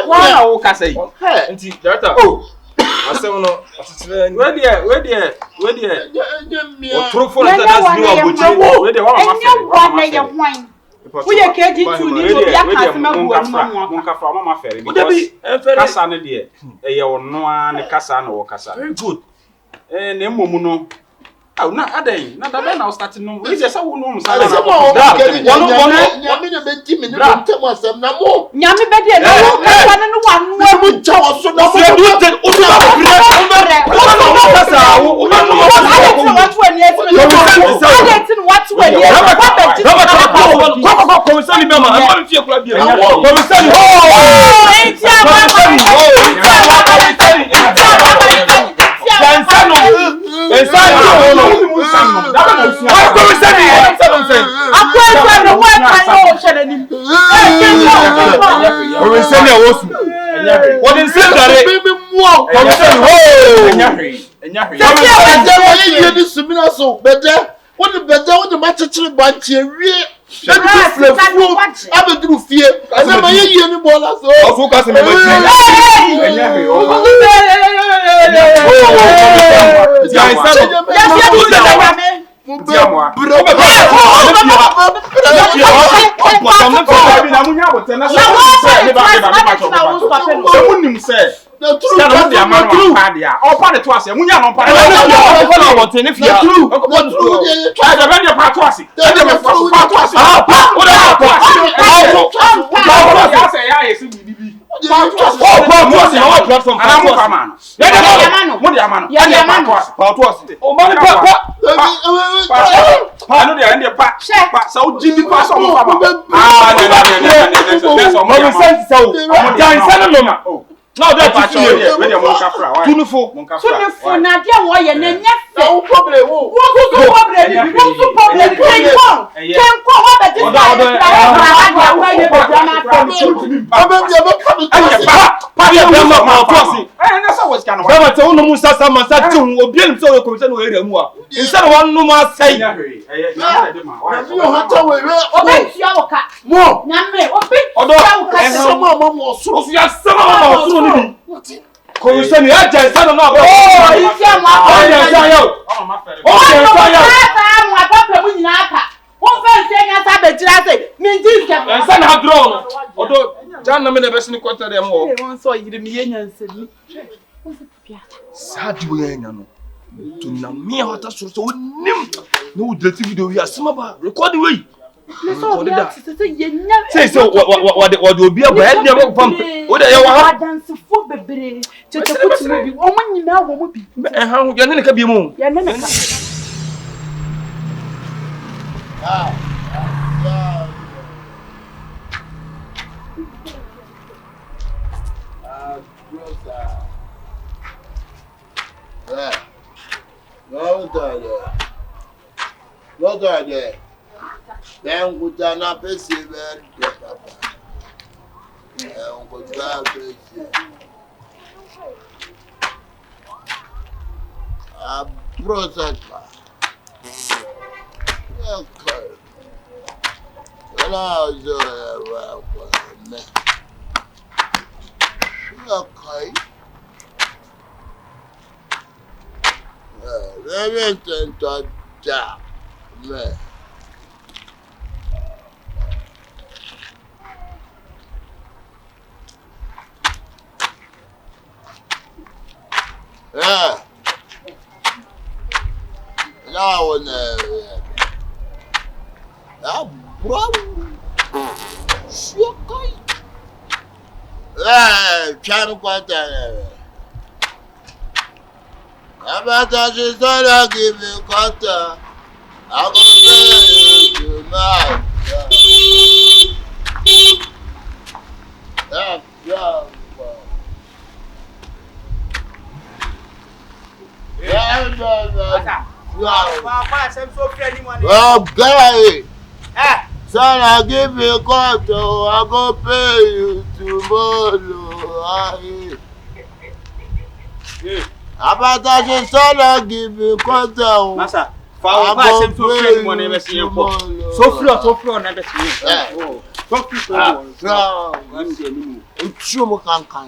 Why o kasa yi? Nti director. Asem no atitire ni. We there. Otrofo na that's new abochi. We there wa ma fere. We are KG2 ni no bia kasema bu Monkafra mama fere because kasa ne de ye ono a ne kasa na wo kasa. Very good. Na momu no na adan na da na start no we say wo no musa na na nyame na benti me ne ntem asem na mo nyame be de na wo kasa ne no wanu mu cha wo so na mo kasa wo what the match bunch wie abedru fie ana ma ye ni bola so Ofu ka se me No, that's Tunufo na dia wo ye na nya fe no problem wo Komisani aja sana na abo. Isi ama papa mu nyina aka. Wo fa nse nya ta betira se. Mi ndi ke. Nsa na draw. Odo jan na me na besi ni kwata dem wo. Won so yiri mi yenya nsani. Sadi wo yenya no. To na me hota so so nim. No delete video wi asema ba. Record way. Say so what obi aba e dem pam. Wo de ye wa ha. Dance fo bebre. Tete kuti bi. O mo nyina wo mo bi. Ha ho ya ne ka bi mu. Ya ne ka. No dale. Ben gutana pesi ver de papa. Gutana pesi. Process. Okay. Hello, me. Okay. Let me turn to that. Me. Yeah. Now, bro. Shokai. Chanu kwata. Abata jisala give me kwata. I go pay you tonight. Yeah. Oh, guy. Son, I give you a call, so I go pay you tomorrow. About that, son, I give you a call, Massa, for so free money, so free, never see. Chumo cancan.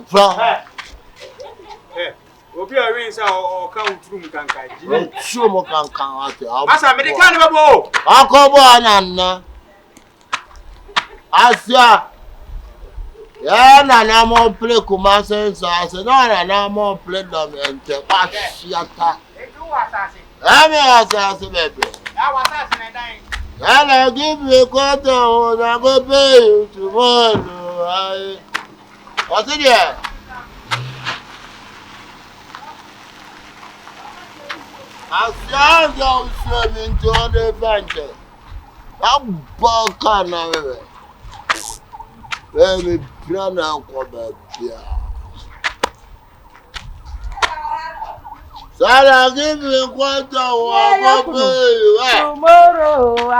Obi a rin sa o ka utrum kankan. Chumo cancan. Asa American babo. Akobo anana. Asia. Yeah, na mo play Kumase so na mo play them ente pasiata. Eku wasase. Asase baby. Wasase na dan. I give you quarter, I go pay you tomorrow. What's it here? I saw you swimming to the adventure. I'm balkan now. Baby, plan out for that. So I give you quarter, I go pay you. Tomorrow, I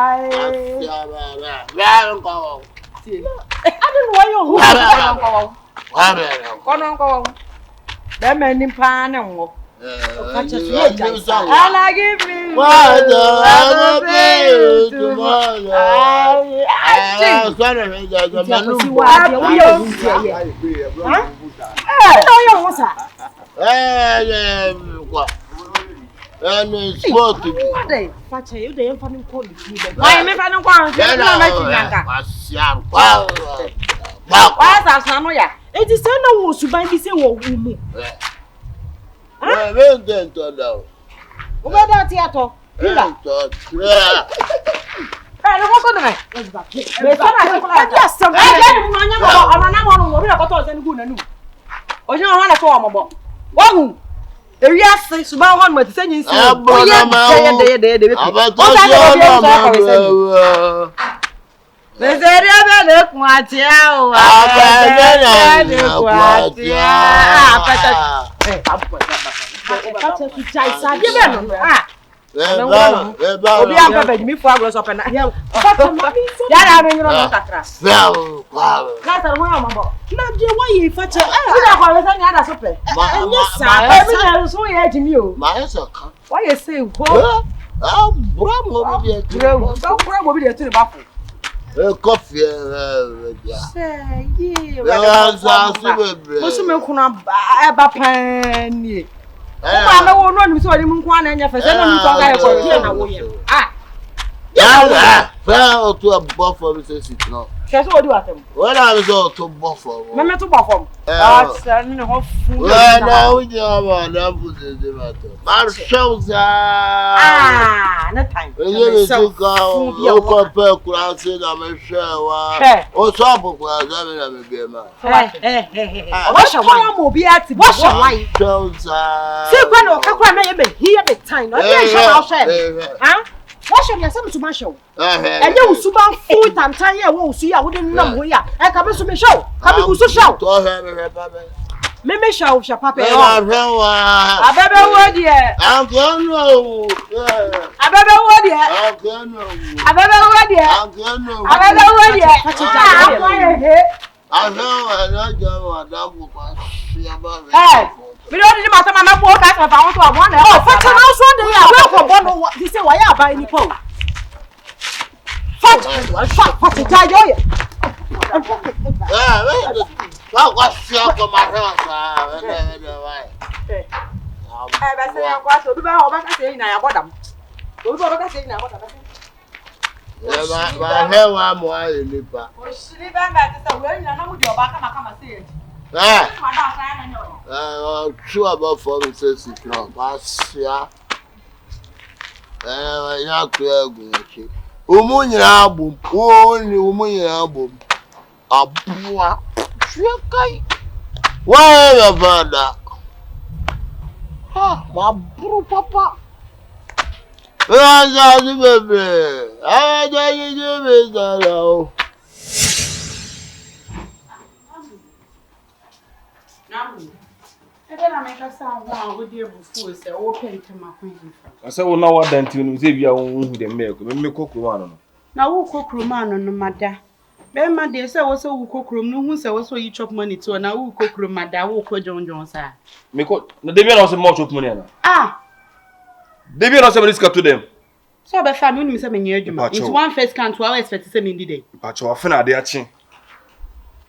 don't go. I don't know why you're going. That man in pan and walk. And I give me I will pay you tomorrow. And it's supposed to be. What day? Father, you didn't find him calling you. Why am I finding one? Why is that? Sanoya? It is no one to buy this in what we move. I will then turn down. Over that theater. I don't want to make. Yes, some I Yes, Suba one with saying so. Oh, why you say, coffee. Fell to a buffer, Mrs. No. What do you want? When I was all to buffer, Mamma to buffer. That's no food. Well, now we are the matter. Marshall's no time. You go, crowd said, I'm sure. Oh, top of was Wash your wine will be at wash your wine. See, when I can't hear the time. I shall. Huh? Wash your yourself to my show. And you super food and tiny won't see. I wouldn't know where I come to me show. Come to show. Maybe show Papa. I better word yet. I'm going to I better word yet. I better word yet. I better word yet. I know I don't know. Hey. We don't need matter my poor guys if I want to have one. Oh, fetch a mouse one day. I will for one. This is why I buy any pole. Fetch a tie. What was your for my house? I say I'm going to do my saying I bought them. Go to saying I bought them. My hair one more in the back. Sleep back to the way I know your back. I'm going to see it. Sure about for me says it now. Basia. Ya to Umunya album. Only Umunya album. Abua. Shukai. Why about that? Ha, my bro papa. I don't I said, well, now what then to say you are on the milk, make cook one. Now, who cook room on no matter. Bema, dear, so was so cook room, no one so you chop money to, and I will cook room, madam, who could John Jones. Make the baby also much of money. Ah, they be not somebody to them. so by family, Miss Amenyajuma. It's one first count to our expect to send in the day. But your friend, they are chin.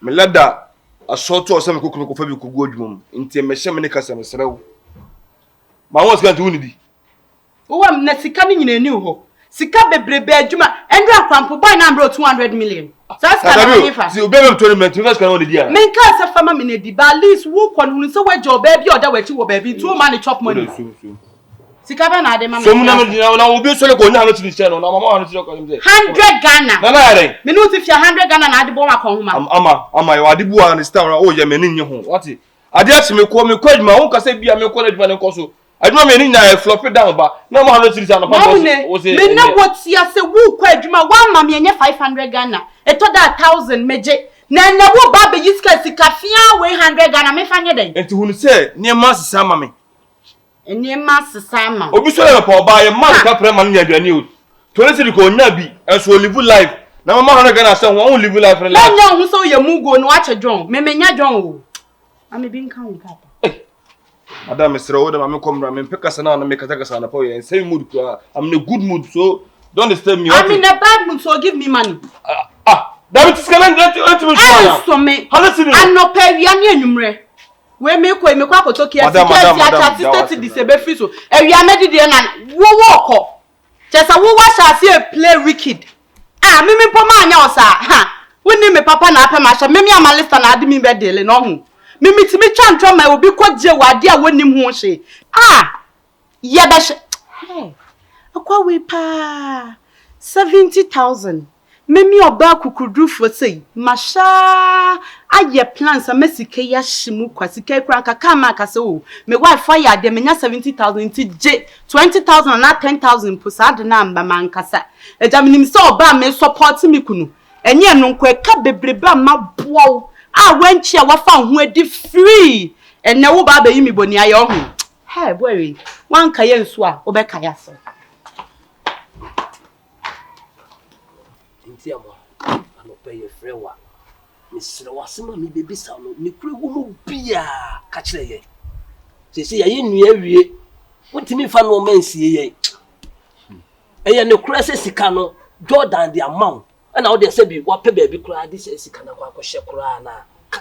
Me let that. assault or some cook for you could go room. Into my shamanic customers. My one's going to win it. Oh, I'm not sickening in a new home. Sika bebrebe adwuma endra kwampo boy na mbro 200 million. That's kind of if. So be tournament you guys can only dia. Men ka say fama me na di ba at least wo kon hu so we job baby or da we chi wo baby two man chop money. Sika be na de mama. So mu na obi so le ko nya no ti share no na mama no ti ko say 100 Ghana. Na na re. Me no ti fia 100 Ghana na de bo ma kon hu ma. Ama you ade bu understand o ye me ni nye ho. What? Ade ati me ko adwuma won ka say bia me ko adwuma ne ko so. I don't mean I flop it down, but no more 100 cities. Me na what ya say wo kwa adwuma one ma me nye 500 Ghana. E to da 1000 meje. Na wo ba be yiska sika fia we 100 Ghana me fanye den. Enti hunu say niema sesa ma me. Niema sesa ma. Obi so le po ba ye man ka pre man nya aduane o. 20 city ko nya bi, enso live life. Na mama 100 Ghana say won live life. Na nya hu so ye mugo no ache John. Me nya John o. Ame bi nka wo papa. Madam Mr. Oda, I'm coming. I'm pick us and make a take us on a power and same mood. I'm in a good mood, so don't disturb me. I'm in a bad mood, so give me money. That is going to me. I'm not paying any number. Where me ko to kia security disable free so. E wi amedi de na wo walk. Just a wo wa see play wicked. Me po ma anya osa. Ha. Woni me papa na apɛ ma hye me amalista na ade me be dele no ho. Me mitimi twantwa ma obi kɔgye wade a wonim ho hye. Ye be hye. Hey. Akwa we pa 70,000. Me oba kukudu for say. Masha aye plans a mesike ya hyimu kwa sika kura kaka ma ka se o. Me wifi ya de menya 70,000 nti je 20,000 na 10,000 pusa de na mba man kasa. Eja minim se oba me support me kunu. Enye no nkwa ka bebrebe ma boa. Wenchi a wafa ho adi free. Enne wo ba ba yimi boni aye ho. Hey boy, wan ka ye nso a wo be ka ya so. Nti amo, ano pe ye frewa. Ni sire wasema mi bebi sa no, ni kure wo mu bia ka kire ye. Sese ye nua wie. Wontimi fa no mansie ye. Eye ne kure se sika no, Jordan the amount. Na wo de se bi wa pe ba bi kura de se sika na kwa hye kura na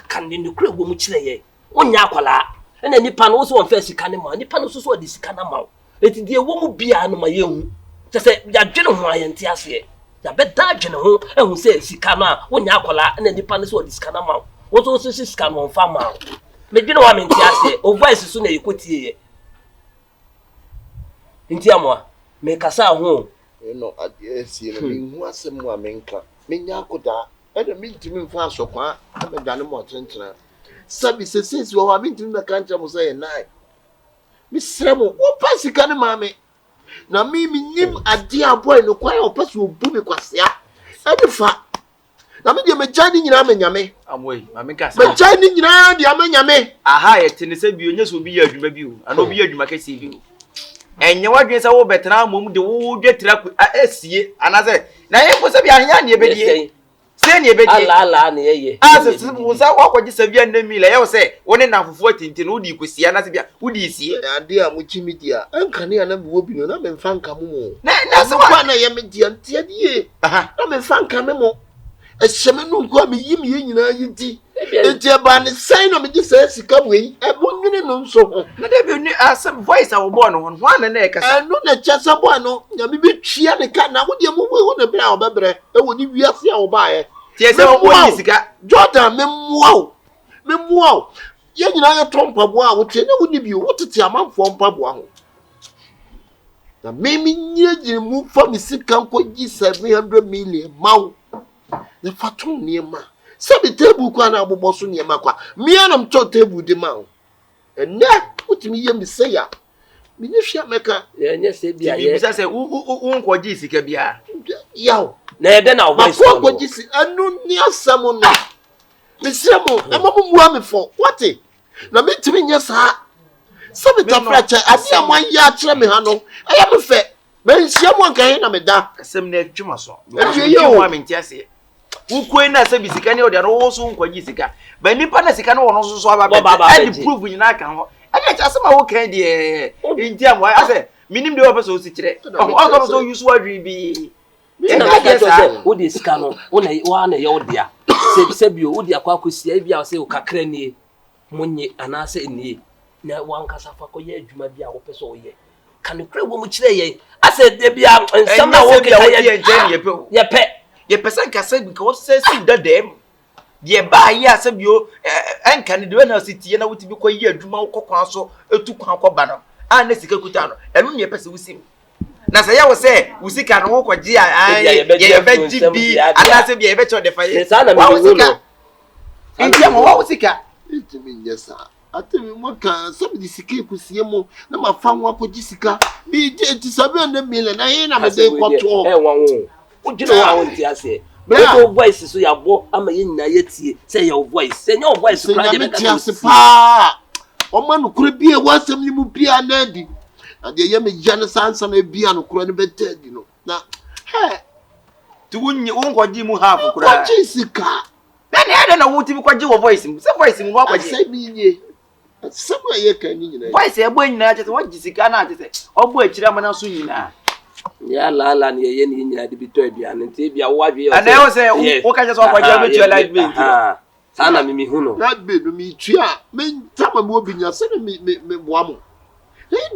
kan ni kura wo mu kire ye onya akwala na nipa no so won fa sika ne ma nipa no so de sika na ma eti de wo mu bia no ma ye hu se ya dwene ho ayenti ase ya be da dwene ho ehu se sika no a onya akwala na nipa no so de sika na ma wo so sika no fa ma me dwene wa menti ase o voice so na yekotie ye nti amwa me kasa ho no adiesie no hu asem wa menka menya akoda ede mintimi mfa asokwa abedwane mo tentena sabi sesesi wa mintimi na kancha mo say nai mi sremo wo pasika ne mame na mi nyim ade aboy no kwa o pasu obu mi kwasea ede fa na me de mejani nyina amenyame amoi mame kasa mejani nyina de amenyame aha ye tene se bi onye so bi ya adwuma bi o ana obi ya adwuma kese bi o enye wadwen se wo betena mom de wo dwetira asie anaze na ye ko se bi ahnya ne ebedie se ne ebedie ala ne ye ase wo sa wakwaji se bi anna mi le ye wo se woni na fofo tintin wo di kosia na se bi wo di sie ade a mo chimidia anka ne ana bi wo bi no na me mfa nka mo na se wa na ye me dia ntia die aha na me mfa nka me mo ehyeme no nko me yim ye nyina yiti etia ba ne sai na me di se sika we e bo nwene no nso ho na de bi ni asem voice a wo bo no ho ana na e kasa no na chasa bo ano nya me bi twia ne ka na wo de mo wo na bra obebre e wo ni wiase a wo ba ye tie se wo ni sika Jordan me muaw ye nyina ye trompa bo a wo twe na wo ni bi wo tete amanfo mpa bo ho na me nyegire mu fa mi sika nko gi 700 million maw the faton niema sabi table kwa na abobọ so niema kwa mia na mto table de ma enne utimi ye mi se ya mi ni hwia meka ye se bia ye bisa se wo nko gi sika bia yaw na ede na voice ko ko gi si anu ni asamo na mi semo e mo mu mi fo what na me timi nya sa sabi ta fracha asiamo ya kire me ha no aya me fe me siamo anka he na me da asem na adwuma so yo wa menti ase ukwe na se bisika ne ode no wo so nkwaji sika ba nipa na sika no wo no so so aba and prove nyina kan ho anya cha se ma wo kan de nti am wa ase minim de wo pese o si kire o ko so use wa dwi bi e na ka so se wo de sika no wo na ye wo dia se bio wo di akwa akosia e bia wo se wo kakra nie monye anase nie na wankasa fa ko ye adwuma bia wo pese wo ye kan kra wo mu kire ye ase de bia nsam na wo bia wo ye pese nkasa bi ko se si da dem ye ba ye ase bio enka ne de na sitie na wuti bi ko ye adwuma wo kokwan so etu kwan ko ba no na sika kuta no enu ne pese wusim na se ya wo se wusika no wo kwaji ye be jibi anase bia ye be cho de fa ye wa wusika intia mo wa wusika intimi nyesa atemi mo kan sabi di sika ekusie mo na ma fa ho akoji sika bi je ti sabi on million na ye na me de kwato wanwo wo gina wa wonti ase Beto voice so ya bo ama ye nyina ye tie say your voice say your voice kra de make us pa o manu kura bi e wasam ni mu bia na di na de ye me jane sansa na bia no kura ne betadi no na he tu wunye wonkoji mu half kura kwaji sika na ne ada na wuti bi kwaji wo voice mu say voice mu kwaji say bi nye sama ye kan ni nyina voice e bo nyina je say waji sika na je say obo akira mana so nyina ya la ni ye ni nyina de bi to aduane nti bia wo adwe ana yo say wo ka je so kwaji be to light me sana mimi huno that be no mi tua me tama mo binya se me boa mo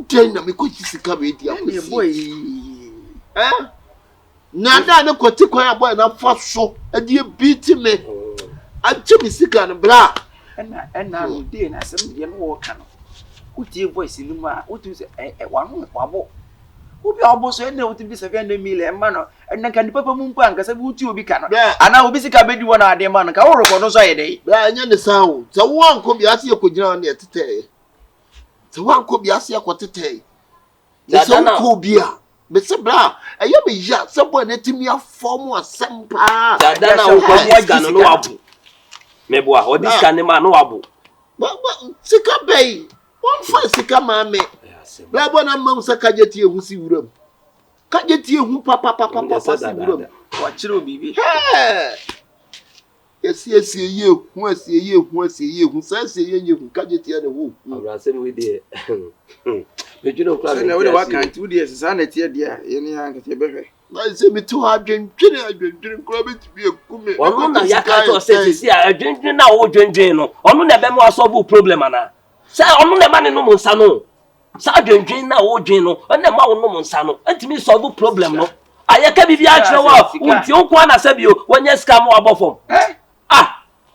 nden na me ko sika be di akosi boy na da ne ko ti kwan aboy na fa so ade beat me anche mi sika no bra na no dey na sem de no wo ka no utie voice ni mu a utie se wa no kwabo obi oboso ene utie bi 700 million ma no ena kan papa mu mpa nka se bi utie obi ka no ana obi sika be di wona ade ma no ka wo reko no so ye dey bra nya ne sawo se wo anko bi ase ko gina na etete se wo anko bi ase ko tete se ko bi a be se bra eye be ya se bo na timi afom asempa dada na wo ko sika no wabu meboa o diska ne ma no wabu sika bei won fa sika ma me bra bo na mam saka jeti ehu si wuram ka jeti ehu papa si wuram wa chiro bibi esi ye hu esi ye hu sa esi ye hu ka jeti na wo abra se we de me juno kla na we wa kan tu de sa na tie de ye ni ha ke behwe na se mi tu adwendwen kra be ti bi ekume onu na yaka to se si adwendwen na wo dwendwen no onu na be mo solve problem ana sa onu na ma ne no mo nsa no sa adwendwen na wo dwen no onu na ma wo no mo nsa no antimi solve problem no ayeka bi bia kire wa unti onko na se bio wanya scam wo abofom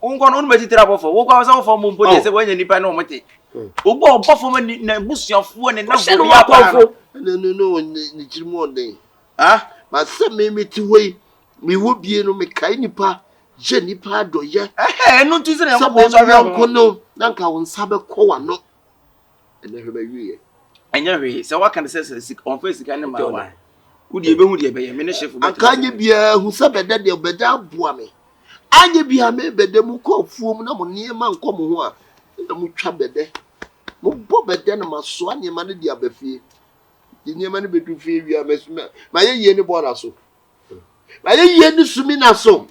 unko no me titira abofom wo kwa sa abofom mo mpo de se wanya nipa na omote ogbo abofom na busuafo ne na go ya kwafo no ni jirmo den ma se me ti wei mi wo bie no me kai nipa je nipa do ye no tu se na ko so yanko no na nka won sabe ko wa no ene hwe ba wiye enya hwe se wa kan se on face kan ma wa udi ebe hu de ebe ye me ne Shifo aka anye bia hu sabe de obeda aboa me anye bia me bede mu ko fuom na mo niema nko mo ho a na mo twa bede mo bo bede na maso niema ne dia bafie niema ne bedu fie wi amesuma ma ye ne bo na so ma ye ne sumi na so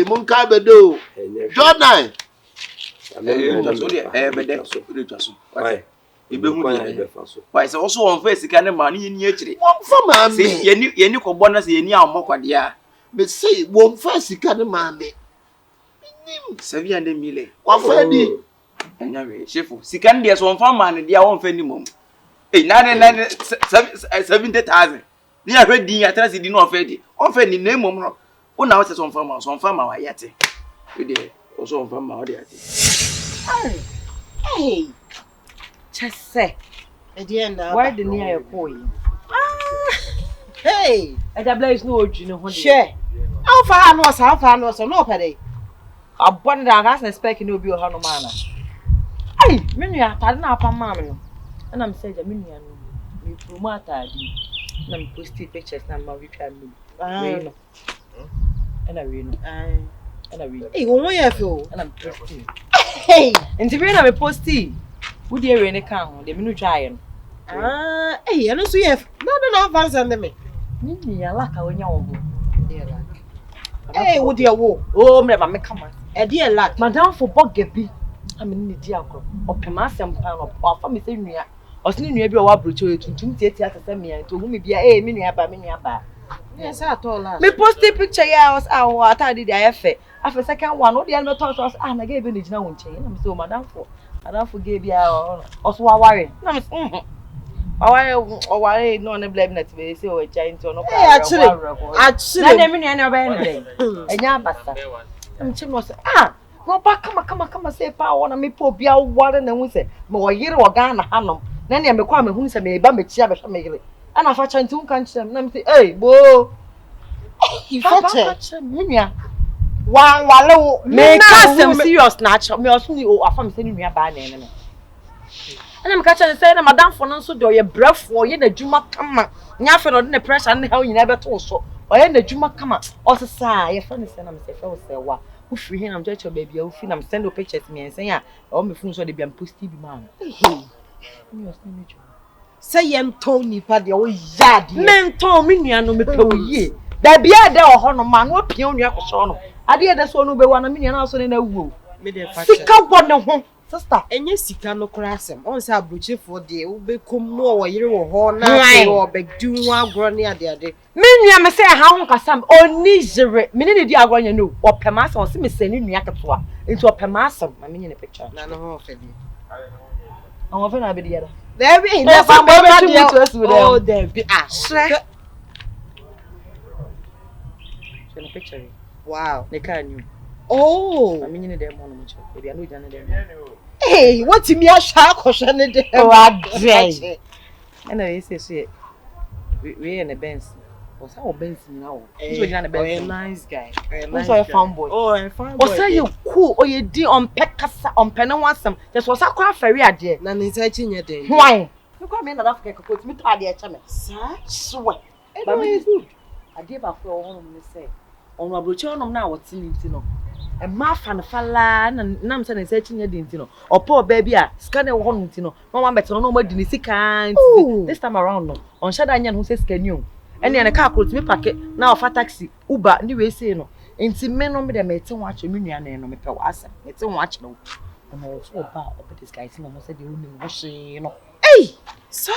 mo nka bede o Jordan bede so de twa so ibe hu de why se also on face kan ma ni ni akire won fa ma me ye ni ko bona se ye ni amokwade a me say won fa sika ne ma me nim 700 million wa fa di enya we Shifo sika ne so on fa ma ne dia won fa ni mom na 70,000 ni ahwe din ya tra se di no on fa di on fa ni na mom no una wo se so on fa ma wa yate we de so on fa ma wa de yate hey chese edienda where the near boy hey edabla is no oju no ho share how far no so no pede abon da gas na spec no bi o ha no mana ai menu ya tade na apa ma me no na me say ja menu ya no me promote adi na me post pictures na ma we try me we no ana we no eh wo ya fe o ana me post hey nti we na me post wo dey we ne kan ho de menu try no eh ano so ye no advance and me ni ya la ka wonya wo dey la eh wo dey wo o me ba me kama e dey la madam for bogebi amini ni di akọ opema asem pan no afa me se nua osini nua bi o wa brocho etuntum tietia sese me to hu me bia me nua ba yes at all me post picture ya was atade dey ayefe After second one, what the other talks us, and I gave it no chain. I'm so madam for. Madam forgave you also worry. No, why no one blame that we say we're trying to no actually let me know anything. And ya basta. I'm chimos no back come say power na me po bia ware na hu say me wo yire wo Ghana hanom na ne me kwa me hu say me ba me chia be me yire ana fa chanti hu kan chim na me say eh bo you fetch me nua wan wale me ka sem serious na cha me oso ni o afa me say ni nua ba na ne ana me ka cha say na madam for no so de oye brefo oye na djuma kama nya fe no de pressure na ha nyina be to so oye na djuma kama osesa ye fa ne say na me say fa o say wa who free him, I'm just your baby. I feel I'm sending pictures me and saying, yeah, all my phones are the be posted, man. Say, I'm Tony Paddy, oh, yard, men told me, I know me per year. There be a day or honor man, what peon you have shown. I did that's one over 1 million also in a woo. Sick up one of them, sister, and yes, you can look at them. Once I brought you for the will become more a year or horn or beg doing one granny at the other. Many am say how can some or nizere. Many the are going to know or permas or see me sending me into a permasum. I mean in a picture. None of it. I'm often I'll be the other. There be enough. Oh, there be picture. Wow, they can't you. Oh, I mean in the monument. Maybe I know Janet there. Hey, what's in your shark or Shannon? Oh, I dread. And I say, we in the Benz. Was how Benz now? A nice guy. Who's a farm boy? Oh, a farm boy. Or say you cool or you do on Pekasa on Penawasam. Just was a craft ferry a day. None is touching your day. Why? You come in and Africa could meet the chairman. Sir, swear. But me good. I gave up for all of say. On my brochure now, what's in it, you know. A math and a falan and Namson is searching your dintino. Or poor baby, scan a one, you know. No one better no more than the kind. This time around, no. On Shadanyan who says, can you? And then a car could me packet now for taxi, Uber, new way say no. And see men on me that made so much a million and no me per asa. It's so much no. And I was so bad but this guy almost said you know. Hey, sir.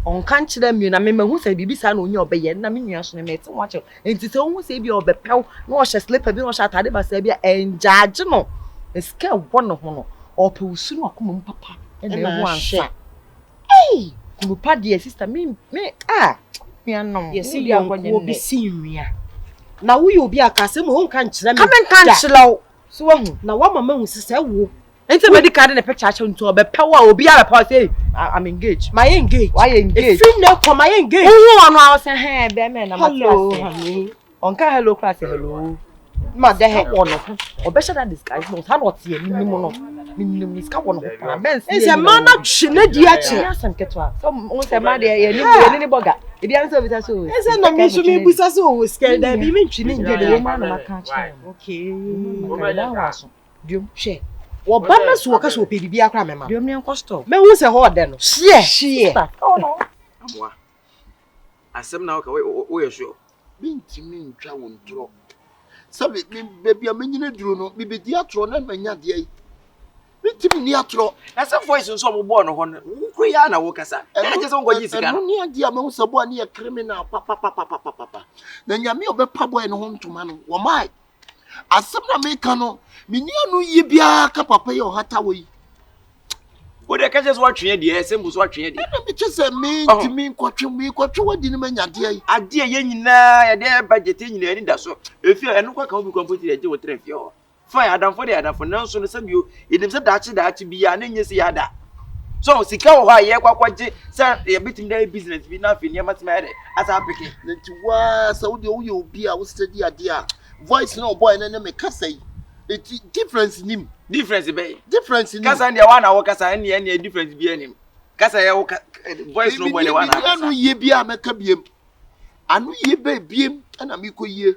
On can't them you na me who say bibi sa no nyo obeye na me nua so me te wacho enti se who say bi obepew na o she slipper bi no she atade ba sa bia enjage no eska won ho no o pe usu no akoma papa e na ho ansa eh kumu pa de sister me me anom yes you obi si nwia na wo ye obi akase mo ho kan kire me ka men kan kire so wahu na wa mama hu sisa wo enti medical in the picture show nto obepew a obi a say I'm engaged. My engaged. Why engaged? If you know, come my engaged. Who one I was saying, hey, bear hello, honey. Uncle, hello, class, hello. Mother, head one or better than this guy. No, how not see any more. Minimum is one of it's a man of Shined yet. Yes, and get one. Some once a man there, any bugger. If the answer is so, it's not me to me, with us all scared. There be mentioning the woman of my country. Okay, do share. Or Bama's workers will be a crime. You mean costo? Me who's a hard then? She. Oh no. I some now we are sure. Being to me, travel drop. Some baby, a minute drew no, maybe the atron and my dear. Meet me near tro. That's a voice in some born on Kriana Wokasa. And I just don't go near dear most of one near criminal papa. Then you may be papa and home to man. Or my. As some Americano, Miniano ye be a papa or hataway. Would I catch us watching the SM was watching it? Just a mean to me, what you didn't mean, dear. A dear yen, I dare budgeting in any dasso. If you are not going to complete it, you will trip your fire down for the other for now, so the same you, it is a Dutch that to be an Yada. So, Sika, why, what sir, a bit in their business, be nothing, you must marry as I begin. That was so you be our steady idea. Voice no boy and me say it difference in him. Difference be. Difference in him. Kasa ndia wana wokasa any difference be him. Kasa ya voice no boy wana. Anu ye bia meka biem. Anu ye be biem ana me ko ye.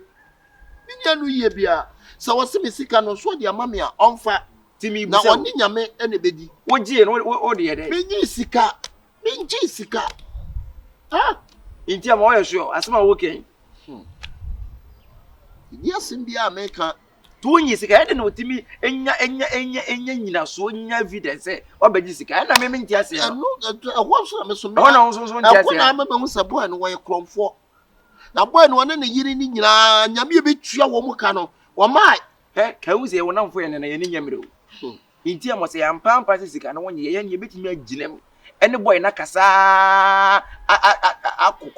Mini anu ye bia. So wose me sika no so dia mama a onfa timi bu se. Na oni nyame ene bedi. Wo gie no wo de de. Menyi sika. Menji sika. Ah, intia ma wo ye sure asema wo ken. Yes, in the America. 2 years ago, I didn't know Timmy, enya so nya evidence. Or be this guy, na me mentia say. I was so me. I remember was a boy and why crumb for. Na boy no na yiri ni nyina nyame be tua wo mu ka no. Why? Kauze wona mfo ye na ye nya mire o. Inti am se yampampa se sika na wonye ye nya betimi aginem. Any boy na kasa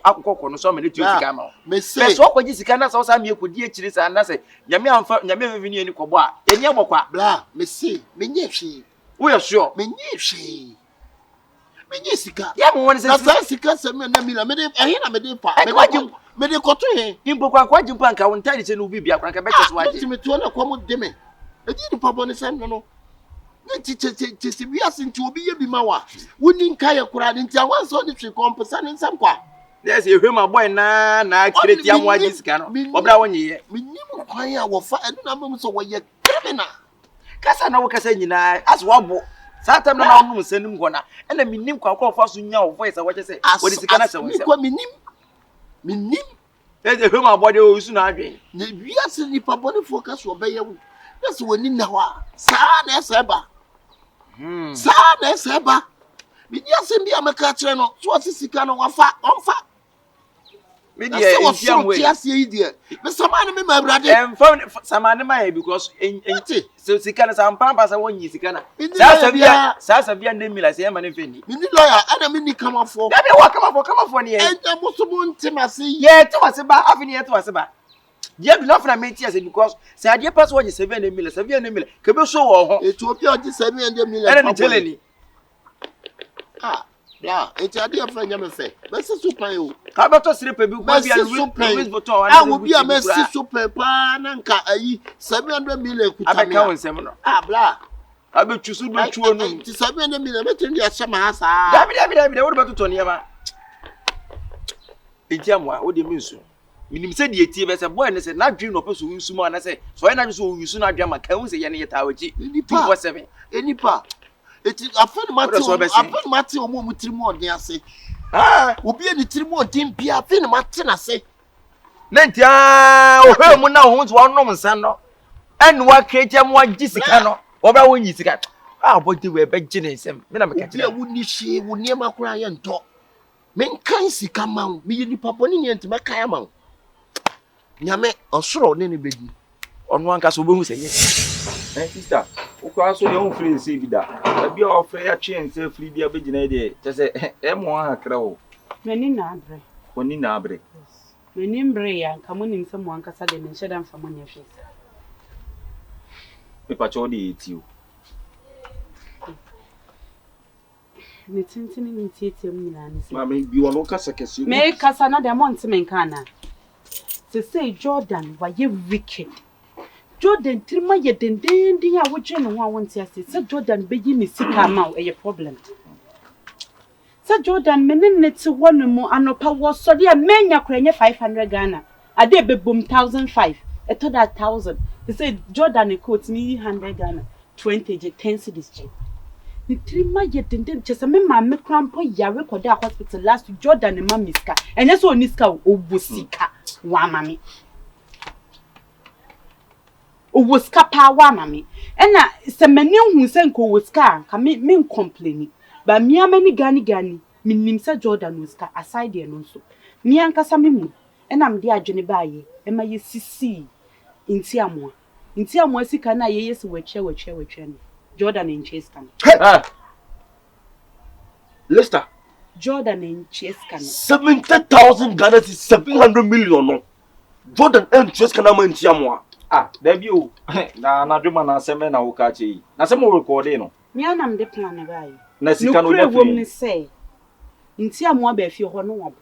akukoko no so me letu sika ma. Me so kwaji sika na so sa me ekodi akiri sa na se nyame amfa nyame vivini ani kobo a ye nya bokwa. Bla, me say me nye hwe. We are sure. Me nye hwe. Me nye sika. Ya mo woni se sika se me na mila me de na me de pa. Me de koto he. Impo kwa jimpo anka won tadi se no bibia kwa nka beches waje. Me to na kwa mo de me. E di ni pa boni sem no. Ti bi asinti obi ye bi ma wa. Woni nka ye kura de nti awan so ni twi kompesa ne nsam kwa. Yes, you hear my boy na create am waje sika no. Obra wonye ye. Me nim kwan ya wo fa enu na mem so wo ye criminal. Kasa na wo kasa nyina as wabo. Satam na na onum sanim gona. Na me nim kwa kwa fa so nya wo voice a wo se wo sika na se wo se. Me nim. You hear my boy o su na adwen. Na wi ase ni pa boni focus wo be ye wo. Yes, woni na ho a. Sa na eseba. Sa na eseba. Me dia se bia meka kire no. So sika no wafa, onfa. Me dia enfiam we. Me samane me mabrade. Samane mai because so sika na sampampa sa wonyi sika na. Sa bia na mila se ma ne feni. Me ni lawyer ana me ni kamafo. Da be wa kamafo ne ye. Enta musumu ntimase. Ye to wase ba afini ye to wase ba. Ye bi no fna me tia se because say ade pass wonyi 7 mila ke be so wo ho. Ethiopia oji 7 mila. Ere ni teleni. Yeah, it's a dear friend, you say. Let's super you. How about us? Repe bi kwa bi I will be a messy super pananka, 700 million. I be count seminar. Blah. I be choose do chuo no. 700 million. Betin dia shama hasa. Dabi. What about Tony Yama? Itiamwa, what do you mean so? Minim say the etie be say boy ne say na dream no person wi suma na say so na so wi suma adwama kan say ye ne yetawaji 247 enipa eti afan mate omo mutirimu odin ase obi eni tirimu odin bia afan mate na se na ntia o he mu na ho so onom nsan no en wa kretia mu agisika no obra wonyi sika body we be gine nsem me na me ka tire ya woni hye woni makura ye nto men kan sika man me yini papa ni nyenti makaya man nyame osoro ne ne bedi onu anka so obehu seye sister ukwa so ye on free se bida bia ofre ya twen se free bia be gina de te se emo akra o meni na abre oni na abre meni mbre ya kamuni nsemo ankasa de me sheda mfamo ne hwe me pa cho de etio ne tintini ni tietie mu nyina ni se ma me bi wono kasa kesi me kasa na de month men kana se say Jordan wa ye wicked Jordan trima ye dendendin ya wo dwe no ho awonte ase se Jordan be yi ni sika ma e ye problem se Jordan menenne te wonu mu anopa wo so de menya krenye 500 Ghana ade be bom 1005 eto that 1000 they say Jordan quote me 100 Ghana 20 je 10 cedis je ni trima ye denden je se me ma me krampo ya record at hospital last week Jordan ma miska enye so oniska obosika wa mami owoska pa wa mami ena se mani hu se nko woska ka me complain ba mi amani gani minim se Jordan woska aside e no so mi ankasa me mu ena me de adwene baaye e ma ye sisi inti amoa sika na ye yesi weche no Jordan in chase kan Lester Jordan in chase kan 70,000 Ghana is 700 million no Jordan in chase kan ma inti amoa there be o na dwuma na aseme na wo ka che na se mo record no mi anam de plan baaye na sika no da fi say inti amoa ba fi ho no wo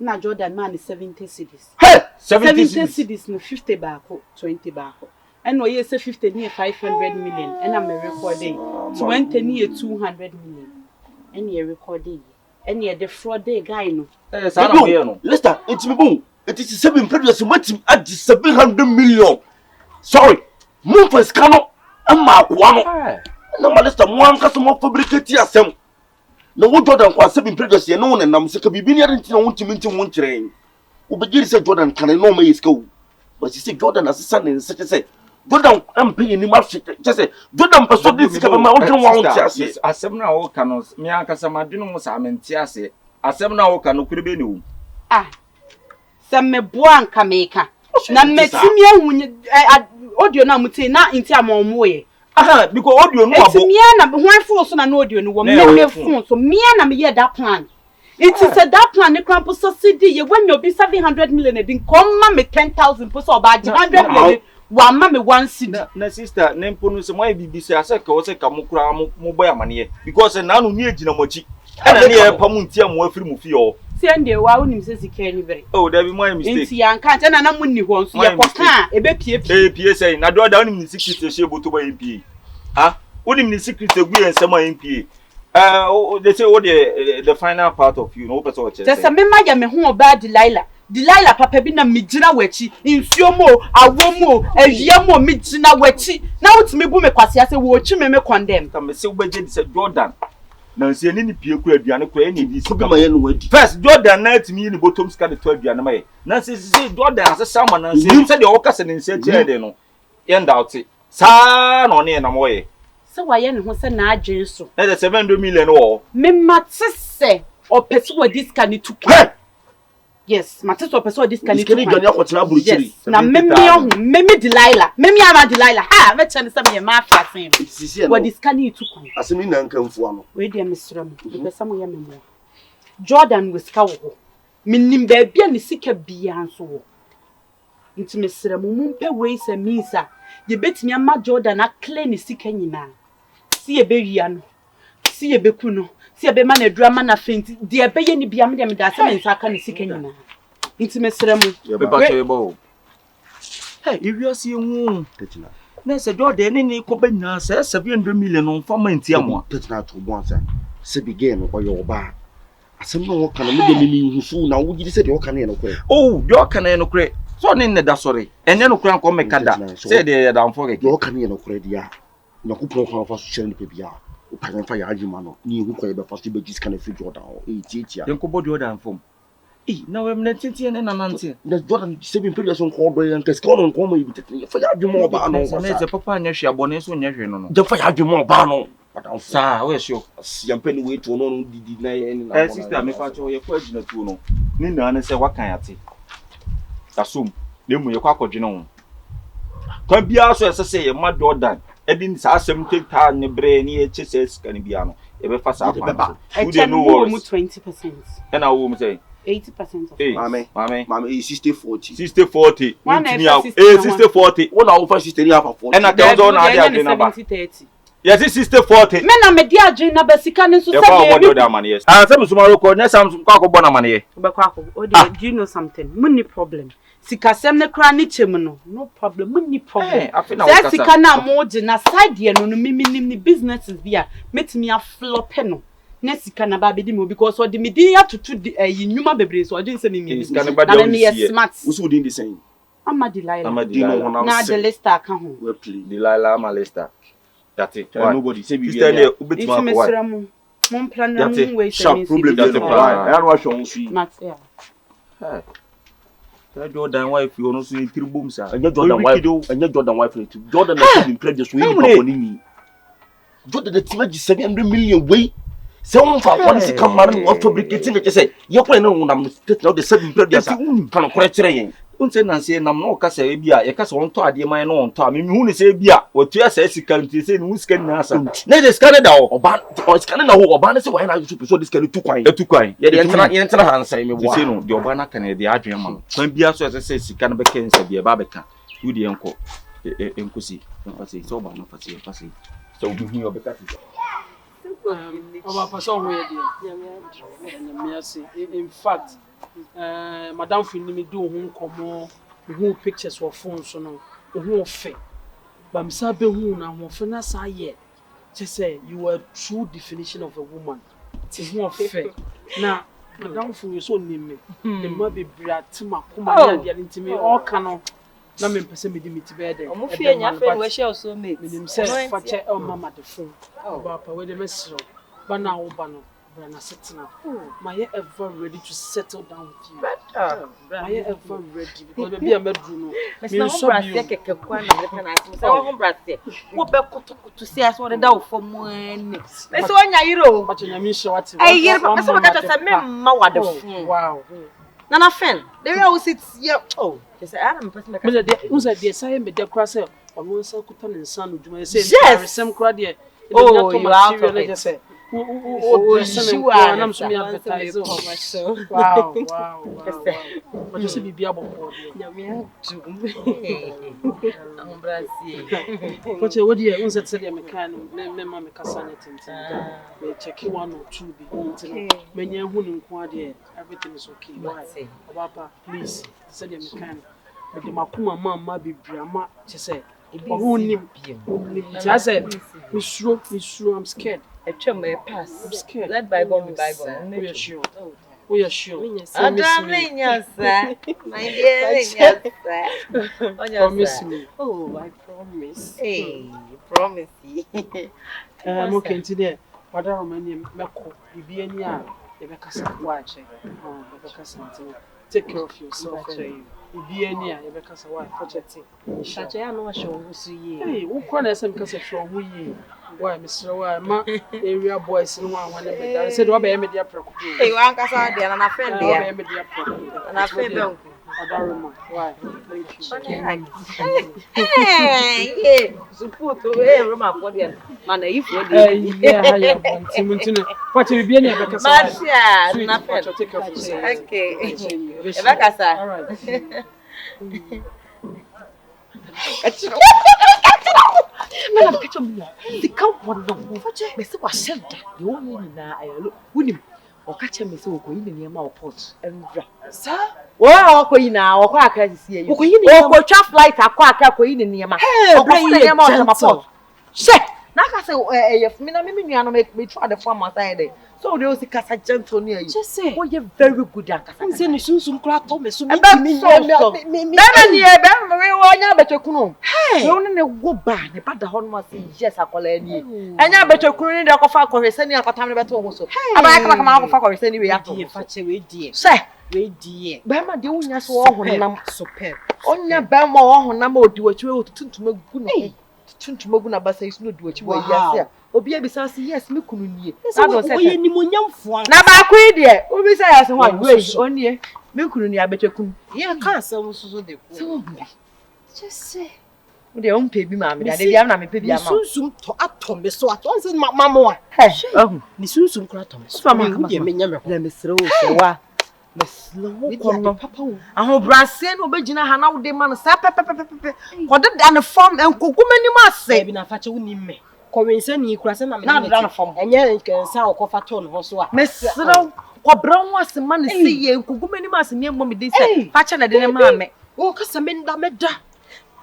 na Jordan man 70 cedis 70 cedis no 50 baako 20 baako and no say 50 near 500 million and I'm recording 20 near 200 million and you recording and you the fraud day guy no Lester it's me boom it is 7 previous what at 700 million sorry move for scano amma kwano na Lester mo anka so mo fabricate asem na wo Jordan kwa 7 previous ye no nam se ka bibini ya nti na wontimi nti won kyerɛn wo begiri se Jordan kan no ma yiska wo but you say Jordan asesa ne se say Jordan am pay ni ma say Jordan person dis ka ma wo dwen wa won ase asem na wo ka no me anka sa madwene mo sa amenti ase asem na wo ka no kurebe ne wo se me boa anka me ka na metimi ahunye audio na mutin na inti amomoye. Aha, because audio no abo. It's me na one phone so na no audio no me phone so me na me hear that plan. It is a that plan the cramp subsidy you when you be 700 million e come ma me 10,000 po so about 100 million one ma me one city. Na sister nempo no se mo bibi se ase ka wo se ka mo kura mo boy amane because na no ni agina mochi. Na ne e pa mu ntia mo afiri mu fi o. Send the wa unim se sika ni bere. Oh, there be my mistake. Inti yan kan na munni ho nso ye kwaka e be pie pie. Pie say na do unim ni secret she boto ba MP. Ah, unim ni secret egu ensem a MP. They say what the final part of you no person what say. Just me ma ya me ho oba Delilah papa bi na me gina wachi nsuo mo awomo ehia mo me gina wachi na wutimi bu me kwase ase wo chi me condemn. Ka me se ubeje di say Jordan. Na nse ni pie ku aduane ko eni di Ko ma ye no wadi. First Jordan na timi ni bottom ska de to aduane ma ye. Na se Jordan ase sama na nse se de wo kase ne nse tie de no. Ye ndauti. Sa no ne na mo ye. Se wa ye ne ho se na adwen so. Na the 700 million wo. Me matse o pese wa diska ni tukwa. Yes, matse o pese wa diska ni tukwa. Iskeni gani akwotena buruchiri. Na me Delilah. Me ama Delilah. Ha, me chane se me ma afasen. Sisi Wa diska ni tukwa. Asemi na nkamfu ano. We dey mesram. Pese mo ye me mo. Jordan we ska wo. Minim ba bia ne sika bia nso wo. Nti mesram mu mpe we se misa. Ye betimi ama Jordan a clean ne sika nyina. Si ebe wia no. Si ebe ku no. Si ebe ma na drama na fenti. De ebe ye ni bia me de me da se me nsa aka ne sika nyina. Nti mesram. Be ba che bo. Hey, if you see hu. Tetina. Na se Jordan ni ko ba nya se 700 million no fa ma ntia mo. Tetina to bo ansa. Se begin no oyo oba. Asem no wo kana me de me husu na wo gidi se de wo kana no kure. Oh, de wo kana no kure. So ne ne da sorry. Ene no kure ko me kada. Se de ya da mfo ke. De wo kana no kure dia. Na ku pro kwa fa so chere ni pe bia. O pa fa ya ajima no. Ni hu kwa be fa so be gis kana fi Jordan o. Titia. Yenko body Jordan fom. Na we mne tintie ne nanante. Na Jordan 7 period so ko do yan kesko no ko mo ibitete. Fa ya ajima o ba no. Na ze papa anya hwe abone so nya hwe no no. De fa ya ajima o ba no. Sa, we sure. Yampe ni we to no didi na ye ni na. Sister me fa cho ye kwa agina tu no. Ni na ne se wakan ate. Asum, ne mu ye kwa akodwene ho. Kan bia so ese ye ma Jordan. Edi sa asem teta ne bre ni e chese sika ni bia no. E be fa sa kwa. Who dey know what? 20%. And I will say 80% of Mame, 60-40. 60-40. One 60-40. One over 60 ni half 40. And I can do na dia na ba. 70-30. Yes, 60-40. Me na me dia adwen na basika ne so say me do man yes. Ah, say me sumaro ko na sam kwa ko bona man ye. Be kwa ko. O dey do you know something? Munni problem. Sika sem ne kra ni chem no problem. Munni problem. Say sika na mo de na side ye no me nim ni businesses bia. Metimi a flop no. Na sika na ba be di mo because o de me din atutu nyuma bebre so o din say me mi. Sika na ba dey smart. Usu din the same. Ama Delilah. Na the Lester ka ho. We play. Delilah ama Lester. That's it. Nobody say be there. If me sra mo. Mon plan na mo we say me. Problem that's the plan. I don't want to see. Mat yeah. Hey. That Jordan wife you no so three boom sir. And Jordan wife it. Jordan na say play just we for me. Jordan the team just 700 million way. Say on for policy come man of fabricating it say. You plan no na state now the 7 period kan ko kire yen. Unse na se nam no kasa e bia ye kasa on to ade man no on to me hu ne se bia otu asa sika nti se ne sika ni asa na de sika ne da oba o sika ne na ho oba ne se why na you so this can tukwan ye de entra hansa me bo se no de oba na kan de adwen ma no kan bia so se sika ne be ken se bia ba be ka you de enko enkosi fasi so ba na fasi so du hu obe ka ti Oba person ho ye de me ase in fact madam fini me do ho nkomo ho pictures for phone so no ho fe bam sa be hu na ho fe na sa ye say you are true definition of a woman ho fe na madam fini so ni me e ma be bra tima kuma ya dia ntimi all kano na me pese me di me ti be de omo fi enya fe we share so mate me nim say fa che o mama de phone ba pa we de mesro ba na wo ba no Brana Setina. My ever ready to settle down with you. My ever ready because maybe I'm not doing. Me so be Kyekyeku na me kana asim. Say wo brase. Wo be kutu see as one da wo for mo ani. Me so nya yiro. But nya me show what. Eh yiro me so ka say me ma wa de fun. Wow. Nana fen. There you sit here. Oh, they say I am person me. Me say dey say me dey cry say ɔno nsa kuta ne nsa no dwuma sɛ resɛm kora deɛ Oh, you out of it. Say, Oh, you are. I'm so advertise. Wow. But you see, be able to. But what do you want to say? I'm a kind of member, make a sanity. We check one or two. When you're winning quadri, everything is okay. Why, Papa, please, say I'm a kind. But the Makuma Mamma be Brahma, she said. I said, Miss Ro, I'm scared. A chum may pass. I'm scared. Let bygone be bygone. We are sure. We are sure. Yes, sir. My dear, yes, sir. Promise me. Oh, I promise. Hey, promise. I'm okay today. What are my name? Mako, you be any hour. You make us watch. Oh, make us take care of yourself. You be any hour. You make us watch. Forget it. Shacha, no show who see ye. Hey, who can I say because of who ye? Why, Mr. Why, ma area boys in one when I said, Robert, I'm a dear pro. Hey, one cast out there and a friend there. I'm a dear pro. And I feel them. Why? Thank you. Hey, support to a room of what you man, if you did. What will be any of the Marcia, nothing. Take off. Okay, Rebecca, all right. Man, catch him. The count one of Mr. Washington. You only now I look with him. Or catch him so going in your mouth pot and sir. Well, Queen now, or quack as see you. Or chaff light a quack queen in your mouth. Bring your mouth pot. Shit. Now I say, if Minaminiano make me try the farm outside. So there was a casa gentle near you. Just say, oh, you're very good at I'm saying, soon crack Thomas. Me, hey, only a go back, but the horn must say, yes, I call any. And I bet you're cooling the offer for sending a time about also. I come out for sending me. Say, wait, dear. Bama doing us all when I'm superb. Only a Bama or number do what you to make good. To Moguna Bassa is not what you were. Yes, Obia besides, yes, look on ye. I don't say any more young for now. I quit there. Who besides one way only milk on your better coon. Yeah, can't so the just say. They won't pay me, mammy. They have not paid me soon to up Tom, so I don't say mamma. Oh, Miss Susan Cratom. Mamma, let me throw so. Miss Low, Papa. I hope Brassen will be Gina Hana de Man Sapper. What did the form and cook many must say? Been a fat me. Corinne, you cross and I'm not done from and yet can sound coffee tone or so. Miss Low, what brown was the man see and cook many must near Mommy this fashion at the mammy. Oh, cause I mean that meda.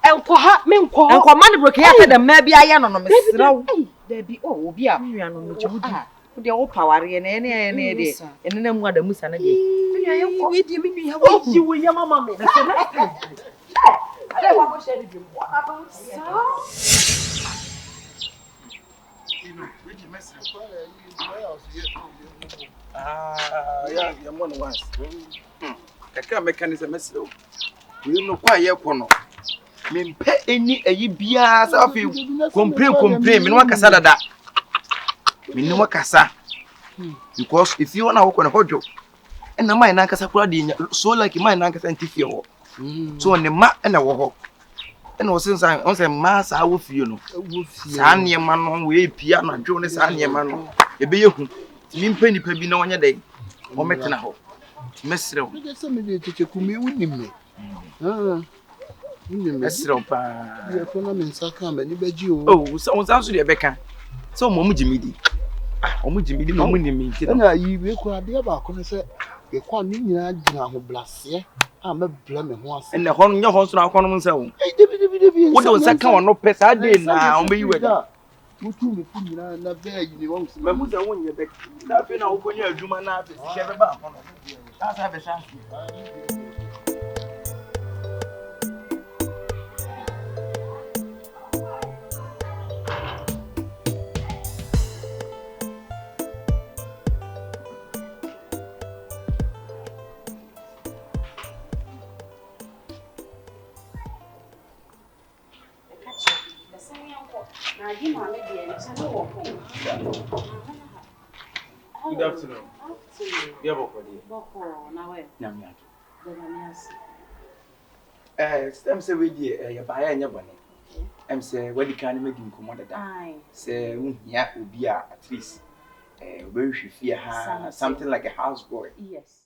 And for her, men call and command broke after the maybe I am on Miss Low. Baby, oh, be a the old power and any day, and then what the Musana did. You will your mamma. Yeah, your money once. I can't mechanism. You know why you're corner. Me pay any a year of you. Complain, me no casada that. Me no casa. Because if you want to work on a hojo, and the mine Nankasa so like my Nankas and Tifio. So on the map and a walk. And since I was a mass, I will feel no. Sanya man on way piano, Jonas Anya man. A be you. Mean penny pay no one a day. Or met in a hole. Messro. Somebody to me with him. Messro, you're from Saka, and you bet you. Oh, someone's actually a becker. So, Momujimidi. Omujimidi, no money. You will quite be about Connoisseur. You can't mean who blast ye. I'm a blame once. And the horn your horse now, Connoisseur. What was that come on no pest? I did now, be with her. You two will not bear you won't. Mamuza won your back. Nothing now when you're a human artist. That's have a chance. Good afternoon. Yeah, Stem say we dear, your buyer and your money. I'm say where the can make him come that. Say yeah, will be at least very fear something like a houseboy. Yes.